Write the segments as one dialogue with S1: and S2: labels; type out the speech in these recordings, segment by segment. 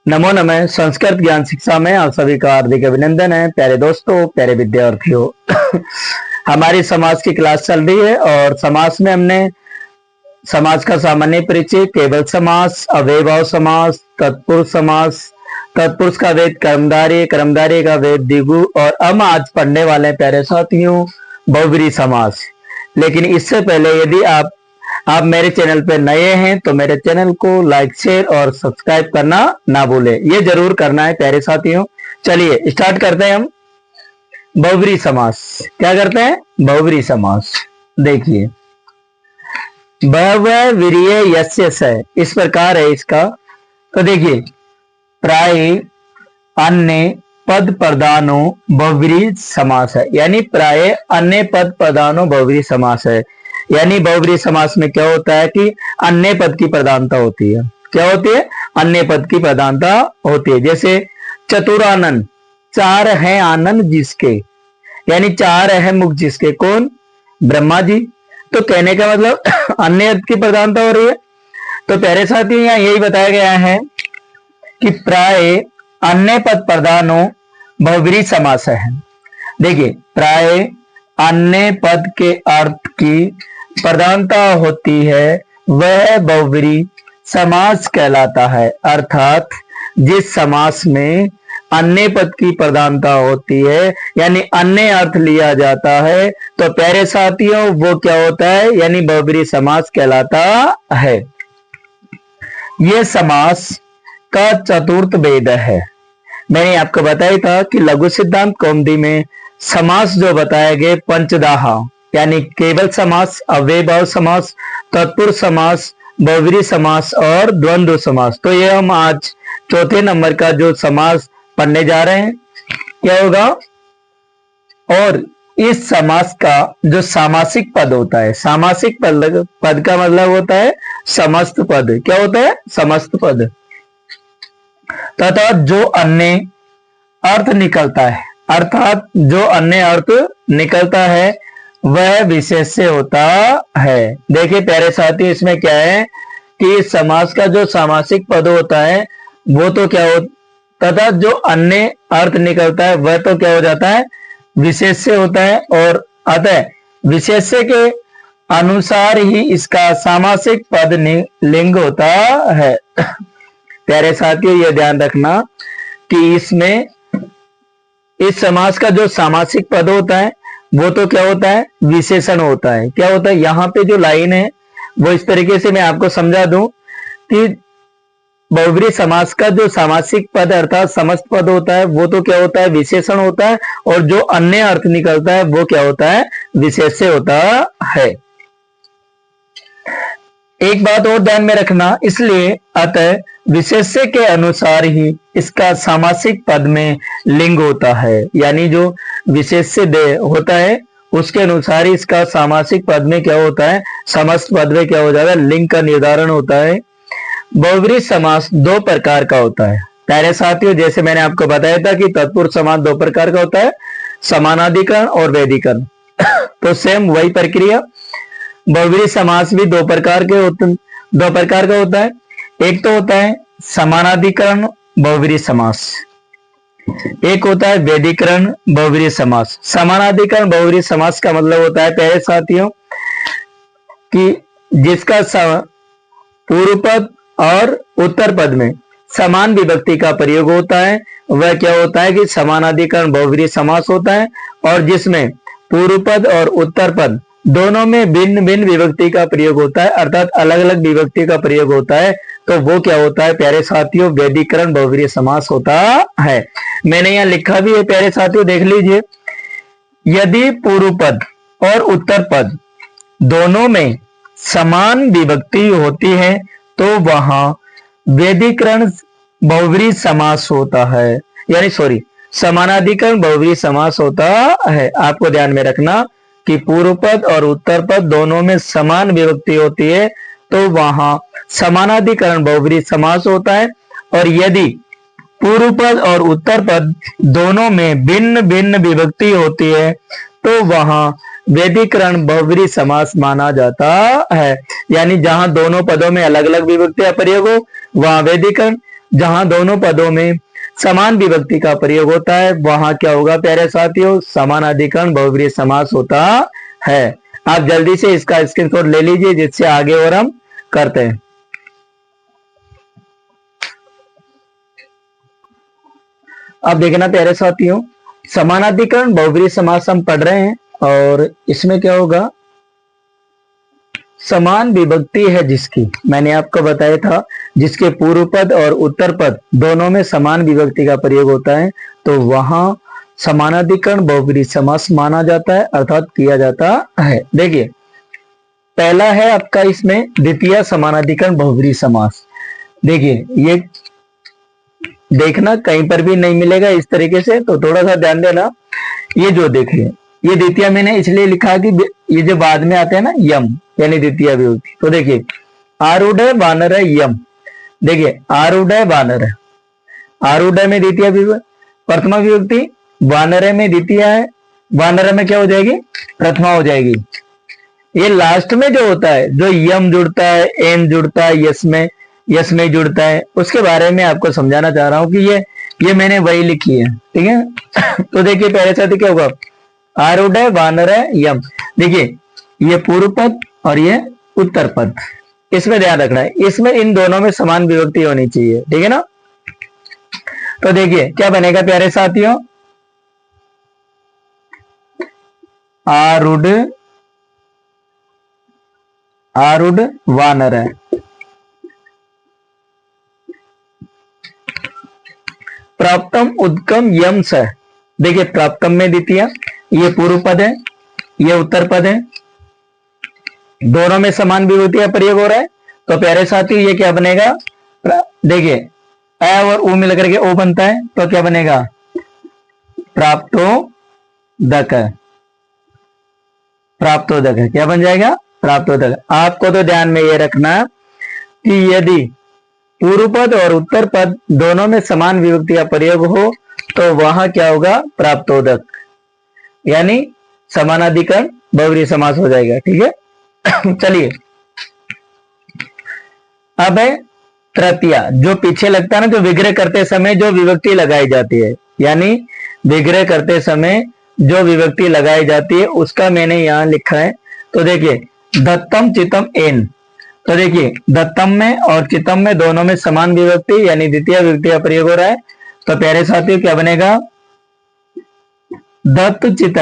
S1: नमो नमः। संस्कृत ज्ञान शिक्षा में आप सभी का हार्दिक अभिनंदन है। प्यारे दोस्तों, प्यारे विद्यार्थियों, हमारी समाज की क्लास चल रही है और समाज में हमने समाज का सामान्य परिचय, केवल समास, अव्ययभाव समास, तत्पुरुष समास, तत्पुरुष का वेद कर्मधारय, कर्मधारय का वेद द्विगु, और हम आज पढ़ने वाले हैं प्यारे साथियों बहुव्रीहि समास। लेकिन इससे पहले यदि आप मेरे चैनल पे नए हैं तो मेरे चैनल को लाइक, शेयर और सब्सक्राइब करना ना भूलें। ये जरूर करना है प्यारे साथियों। चलिए स्टार्ट करते हैं हम बहुव्रीहि समास। क्या करते हैं? बहुव्रीहि समास। देखिए, बहवः वीर्य यस्य स, इस प्रकार है इसका। तो देखिए, प्राय अन्य पद प्रधानो बहुव्रीहि समास है, यानी प्राय अन्य पद प्रधानो बहुव्रीहि समास है। यानी बहुव्रीहि समास में क्या होता है कि अन्य पद की प्रधानता होती है। क्या होती है? अन्य पद की प्रधानता होती है। जैसे चतुरानन, चार हैं आनंद जिसके, यानी चार है मुख जिसके। कौन? ब्रह्मा जी। तो कहने का मतलब अन्य पद की प्रधानता हो रही है। तो प्यारे साथियों, यहाँ यही बताया गया है कि प्राय अन्य पद प्रधानो बहुव्रीहि समास है। देखिए, प्राय अन्य पद के अर्थ की प्रधानता होती है, वह बहुव्रीहि समास कहलाता है। अर्थात जिस समास में अन्य पद की प्रधानता होती है, यानी अन्य अर्थ लिया जाता है, तो प्यारे साथियों वो क्या होता है? यानी बहुव्रीहि समास कहलाता है। यह समास का चतुर्थ भेद है। मैंने आपको बताया था कि लघु सिद्धांत कौमुदी में समास जो बताए गए पंचदाह, यानी केवल समास, अव्ययभाव समास, तत्पुरुष समास, बहुव्रीहि समास और द्वंद्व समास। तो ये हम आज चौथे नंबर का जो समास पढ़ने जा रहे हैं। क्या होगा? और इस समास का जो सामासिक पद होता है, सामासिक पद का मतलब होता है समस्त पद। क्या होता है? समस्त पद। तथा जो अन्य अर्थ निकलता है, अर्थात जो अन्य अर्थ निकलता है वह विशेष से होता है। देखिए प्यारे साथी, इसमें क्या है कि समास का जो सामासिक पद होता है वो तो क्या हो, तथा जो अन्य अर्थ निकलता है वह तो क्या हो जाता है? विशेष से होता है। और अतः विशेष के अनुसार ही इसका सामासिक पद लिंग होता है। प्यारे साथियों, यह ध्यान रखना कि इसमें इस समास का जो सामासिक पद होता है वो तो क्या होता है? विशेषण होता है। क्या होता है? यहाँ पे जो लाइन है वो इस तरीके से मैं आपको समझा दूं कि बहुव्रीहि समास का जो सामासिक पद अर्थात समस्त पद होता है वो तो क्या होता है? विशेषण होता है। और जो अन्य अर्थ निकलता है वो क्या होता है? विशेष से होता है। एक बात और ध्यान में रखना, इसलिए अतः विशेष्य के अनुसार ही इसका सामासिक पद में लिंग होता है। यानी जो विशेष्य होता है उसके अनुसार ही इसका सामासिक पद में क्या होता है? समस्त पद में क्या हो जाता है? लिंग का निर्धारण होता है। बहुव्रीहि समास दो प्रकार का होता है प्यारे साथियों। जैसे मैंने आपको बताया था कि तत्पुरुष समास दो प्रकार का होता है, समानाधिकरण और वैधिकरण। तो सेम वही प्रक्रिया बहुव्रीहि समास भी दो प्रकार का होता है। एक तो होता है समानाधिकरण बहुव्रीहि समास, एक होता है वैधिकरण बहुव्रीहि समास। समानाधिकरण बहुव्रीहि समास का मतलब होता है प्यारे साथियों कि जिसका पूर्व पद और उत्तर पद में समान विभक्ति का प्रयोग होता है, वह क्या होता है कि समानाधिकरण बहुव्रीहि समास होता है। और जिसमें पूर्व पद और उत्तर पद दोनों में भिन्न भिन्न विभक्ति का प्रयोग होता है, अर्थात अलग अलग विभक्ति का प्रयोग होता है, तो वो क्या होता है प्यारे साथियों? वैधिकरण बहुव्रीहि समास होता है। मैंने यहाँ लिखा भी है प्यारे साथियों, देख लीजिए। यदि पूर्व पद और उत्तर पद दोनों में समान विभक्ति होती है तो वहां वैधिकरण बहुव्रीहि समास होता है, यानी समानाधिकरण बहुव्रीहि समास होता है। आपको ध्यान में रखना कि पूर्व पद और उत्तर पद दोनों में समान विभक्ति होती है तो वहां समानाधिकरण बहुव्रीहि समास होता है। और यदि पूर्व पद और उत्तर पद दोनों में भिन्न भिन्न विभक्ति होती है तो वहां वैधिकरण बहुव्रीहि समास माना जाता है। यानी जहां दोनों पदों में अलग अलग विभक्ति का प्रयोग हो वहां वैधिकरण, जहां दोनों पदों में समान विभक्ति का प्रयोग होता है वहां क्या होगा प्यारे साथियों, समानाधिकरण बहुव्रीहि समास होता है। आप जल्दी से इसका स्क्रीनशॉट ले लीजिए जिससे आगे और हम करते हैं। अब देखना प्यारे साथियों, समानाधिकरण बहुव्रीहि समास हम पढ़ रहे हैं और इसमें क्या होगा, समान विभक्ति है जिसकी, मैंने आपको बताया था जिसके पूर्व पद और उत्तर पद दोनों में समान विभक्ति का प्रयोग होता है तो वहां समानाधिकरण बहुव्रीहि समास माना जाता है अर्थात किया जाता है। देखिए पहला है आपका इसमें द्वितीय समानाधिकरण बहुव्रीहि समास। देखिए ये देखना कहीं पर भी नहीं मिलेगा इस तरीके से, तो थोड़ा सा ध्यान देना। ये जो देखिए ये द्वितीय मैंने इसलिए लिखा कि ये जो बाद में आते हैं ना यम यानी द्वितीय विभक्ति, तो देखिए आरूढ़ वानर यम, देखिए आरूढ़ वानर, आरूढ़ में द्वितीय प्रथमा विभक्ति, वानर में द्वितीय है, वानर में क्या हो जाएगी, प्रथमा हो जाएगी। ये लास्ट में जो होता है जो यम जुड़ता है, एन जुड़ता है, यस में जुड़ता है, उसके बारे में आपको समझाना चाह रहा हूं कि ये मैंने वही लिखी है, ठीक है। तो देखिए पहले साथ क्या होगा, आरूढ़ वानर यम, देखिए ये पूर्व पद और ये उत्तर पद, इसमें ध्यान रखना है, इसमें इन दोनों में समान विभक्ति होनी चाहिए, ठीक है ना। तो देखिए क्या बनेगा प्यारे साथियों, आरूढ़, आरूढ़ वानर, प्राप्तम उद्गम यम स, देखिए प्राप्तम में द्वितीय, ये पूर्व पद है, ये उत्तर पद है, दोनों में समान विभूति का प्रयोग हो रहा है तो प्यारे साथी ये क्या बनेगा, देखिए अ और उ मिलकर के ओ बनता है तो क्या बनेगा, प्राप्तोदक, प्राप्तोदक है, क्या बन जाएगा, प्राप्तोदक। आपको तो ध्यान में ये रखना कि यदि पूर्व पद और उत्तर पद दोनों में समान विभक्ति का प्रयोग हो तो वहां क्या होगा, प्राप्तोदक यानी समानाधिकरण बहुव्रीहि समास हो जाएगा, ठीक है। चलिए अब है तृतीया, जो पीछे लगता है ना, जो विग्रह करते समय जो विभक्ति लगाई जाती है, यानी विग्रह करते समय जो विभक्ति लगाई जाती है उसका मैंने यहां लिखा है। तो देखिए दत्तम चितम एन, तो देखिए दत्तम में और चितम में दोनों में समान विभक्ति यानी द्वितीय विभक्ति का प्रयोग हो रहा है तो प्यारे साथियों क्या बनेगा, दत्त चित,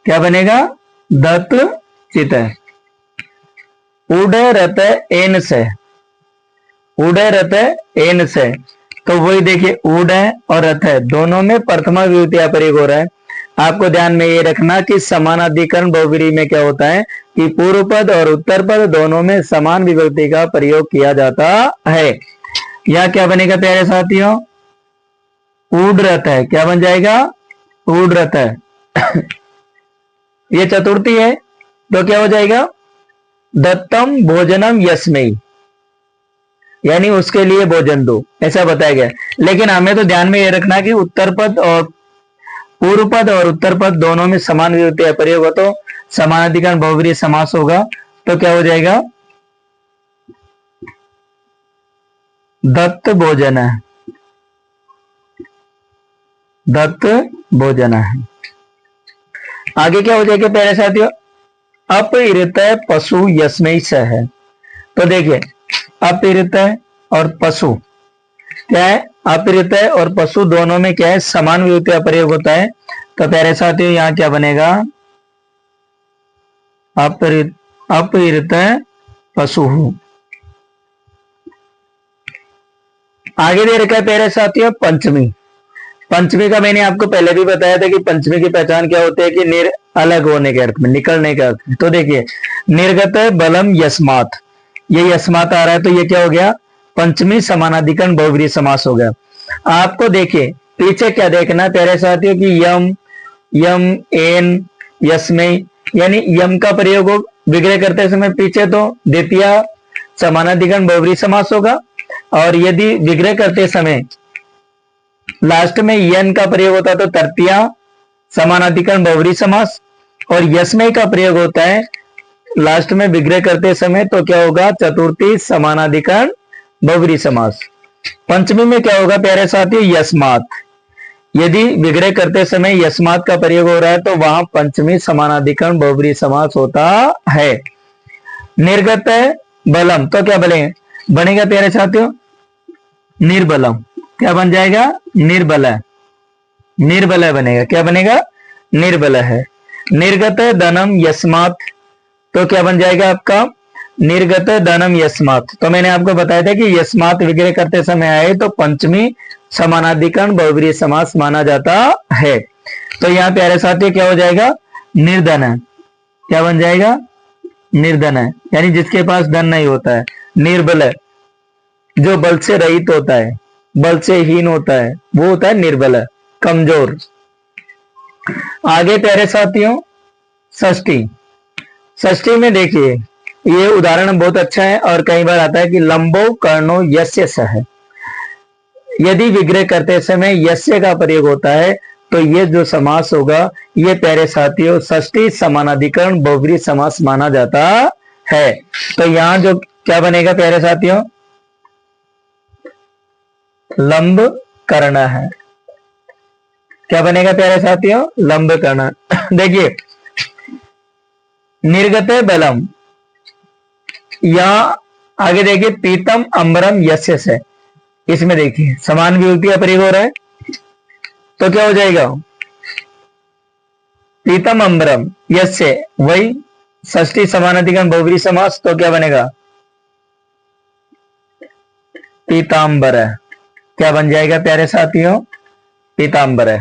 S1: क्या बनेगा, दत्त चित। उड़ रत एन से, उड़ रत एन से, तो वही देखिए उड़ है और रथ है दोनों में प्रथमा विभक्ति का प्रयोग हो रहा है। आपको ध्यान में ये रखना कि समानाधिकरण बहुव्रीहि में क्या होता है कि पूर्व पद और उत्तर पद दोनों में समान विभक्ति का प्रयोग किया जाता है। यह क्या बनेगा प्यारे साथियों, उड़ रथ है, क्या बन जाएगा, उड़ रथ है। ये चतुर्थी है तो क्या हो जाएगा, दत्तम भोजनम यस्मै, यानी उसके लिए भोजन दो, ऐसा बताया गया। लेकिन हमें तो ध्यान में ये रखना कि उत्तर पद और पूर्व पद और उत्तर पद दोनों में समान विभक्ति का प्रयोग हो तो समानाधिकरण बहुव्रीहि समास होगा तो क्या हो जाएगा, दत्त भोजन है, दत्त भोजन है। आगे क्या हो जाएगा प्यारे साथियों, अपहृत पशु यस्मै स है, तो देखिए अपहृत और पशु क्या है, अपहृत और पशु दोनों में क्या है, समान विभक्ति का प्रयोग होता है तो प्यारे साथियों यहाँ क्या बनेगा, अपहृत पशु। आगे दे रखा है प्यारे साथियों पंचमी, पंचमी का मैंने आपको पहले भी बताया था कि पंचमी की पहचान क्या होती है कि अलग होने के अर्थ में, निकलने के अर्थ में। तो देखिए निर्गत बलम यस्मात, ये यस्मात आ रहा है तो ये क्या हो गया, पंचमी समानाधिकरण बहुव्रीहि समास हो गया। आपको देखिए पीछे क्या देखना प्यारे साथियों कि यम, यम, एन, यस्मै, यानी यम का प्रयोग विग्रह करते समय पीछे तो द्वितीय समानाधिकरण बहुव्रीहि समास होगा और यदि विग्रह करते समय लास्ट में यन का प्रयोग होता है तो तृतीय समानाधिकरण बहुव्रीहि समास, और यस्मै का प्रयोग होता है लास्ट में विग्रह करते समय तो क्या होगा, चतुर्थी समानाधिकरण बहुव्रीहि समास। पंचमी में क्या होगा प्यारे साथियों, यस्मात। यदि विग्रह करते समय यस्मात का प्रयोग हो रहा है तो वहां पंचमी समानाधिकरण बहुब्रीहि समास होता है। निर्गत बलम, तो क्या बनेगा प्यारे साथियों, निर्बलम। क्या बन जाएगा, निर्बल। निर्बल बनेगा, क्या बनेगा, निर्बल है। निर्गत धनम यस्मात, तो क्या बन जाएगा आपका, निर्गत धनम यस्मात। तो मैंने आपको बताया था कि यस्मात विग्रह करते समय आए तो पंचमी समानाधिकरण बहुब्रीहि समास माना जाता है। तो यहाँ प्यारे साथियों क्या हो जाएगा, निर्धन है। क्या बन जाएगा, निर्धन है, यानी जिसके पास धन नहीं होता है। निर्बल है, जो बल से रहित होता है, बल से हीन होता है, वो होता है निर्बल, कमजोर। आगे प्यारे साथियों षष्ठी। षष्ठी में देखिए ये उदाहरण बहुत अच्छा है और कई बार आता है कि लंबो कर्णो यस्य सह। यदि विग्रह करते समय यस्य का प्रयोग होता है तो ये जो समास होगा ये प्यारे साथियों षष्ठी समानाधिकरण बहुब्रीहि समास माना जाता है। तो यहां जो क्या बनेगा प्यारे साथियों, लंब कर्ण है। क्या बनेगा प्यारे साथियों, लंब कर्ण। देखिए निर्गत बलम, यहां आगे देखिए पीतम अंबरम यस्य से, इसमें देखिए समान विभक्ति का प्रयोग हो रहा है तो क्या हो जाएगा, पीतम अंबरम यस्य, वही षष्ठी समानाधिकरण बहुब्रीहि समास, तो क्या बनेगा, पीतांबर। क्या बन जाएगा प्यारे साथियों, पीतांबर।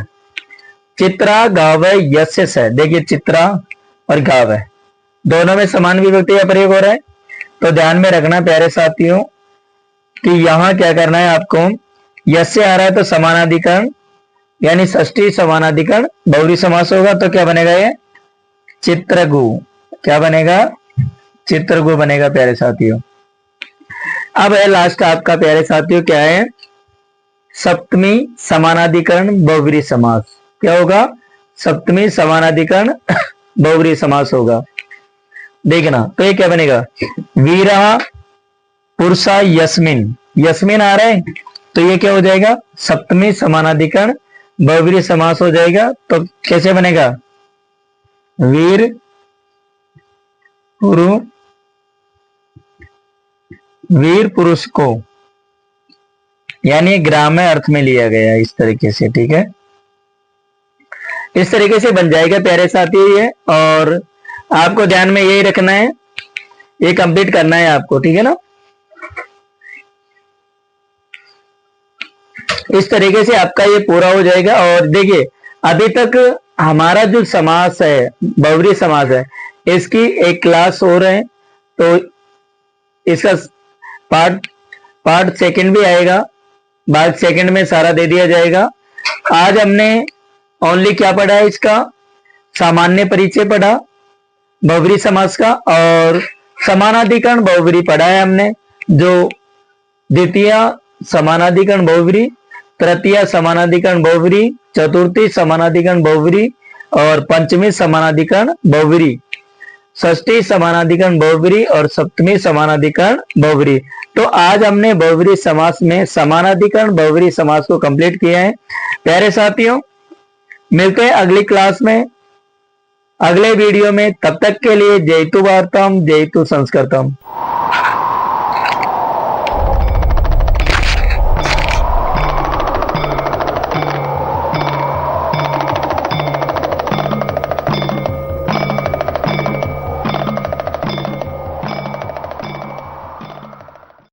S1: चित्रा गाव यस्य से, देखिए चित्रा और गाव दोनों में समान विभक्ति का प्रयोग हो रहा है। तो ध्यान में रखना प्यारे साथियों कि यहां क्या करना है आपको, यस्य आ रहा है तो समानाधिकरण यानी षष्ठी समानाधिकरण बहुब्रीहि समास होगा तो क्या बनेगा ये, चित्रगु। क्या बनेगा, चित्रगु बनेगा प्यारे साथियों। अब है लास्ट आपका प्यारे साथियों क्या है, सप्तमी समानाधिकरण बहुब्रीहि समास। क्या होगा, सप्तमी समानाधिकरण बहुब्रीहि समास होगा। देखना तो ये क्या बनेगा, वीरा पुरुषा यस्मिन, यस्मिन आ रहा है तो ये क्या हो जाएगा, सप्तमी समानाधिकरण बहुब्रीहि समास हो जाएगा। तो कैसे बनेगा, वीर पुरु, वीर पुरुष को, यानी ग्राम्य अर्थ में लिया गया इस तरीके से, ठीक है। इस तरीके से बन जाएगा प्यारे साथी ये, और आपको ध्यान में यही रखना है, ये कंप्लीट करना है आपको, ठीक है ना। इस तरीके से आपका ये पूरा हो जाएगा। और देखिए अभी तक हमारा जो समास है बहुब्रीहि समास है इसकी एक क्लास हो रहे हैं, तो इसका पार्ट सेकंड भी आएगा, बाद सेकंड में सारा दे दिया जाएगा। आज हमने ओनली क्या पढ़ा है, इसका सामान्य परिचय पढ़ा बहुब्रीहि समास का, और समानाधिकरण बहुब्रीहि पढ़ा है हमने, जो द्वितीय समानाधिकरण बहुब्रीहि, तृतीय समानाधिकरण बहुब्रीहि, चतुर्थी समानाधिकरण बहुब्रीहि और पंचमी समानाधिकरण बहुब्रीहि, षष्ठी समानाधिकरण बहुब्रीहि और सप्तमी समानाधिकरण बहुब्रीहि। तो आज हमने बहुब्रीहि समास में समानाधिकरण बहुब्रीहि समास को कंप्लीट किया है। प्यारे साथियों मिलते हैं अगली क्लास में, अगले वीडियो में, तब तक के लिए जयतु वार्ताम जयतु संस्कृतम।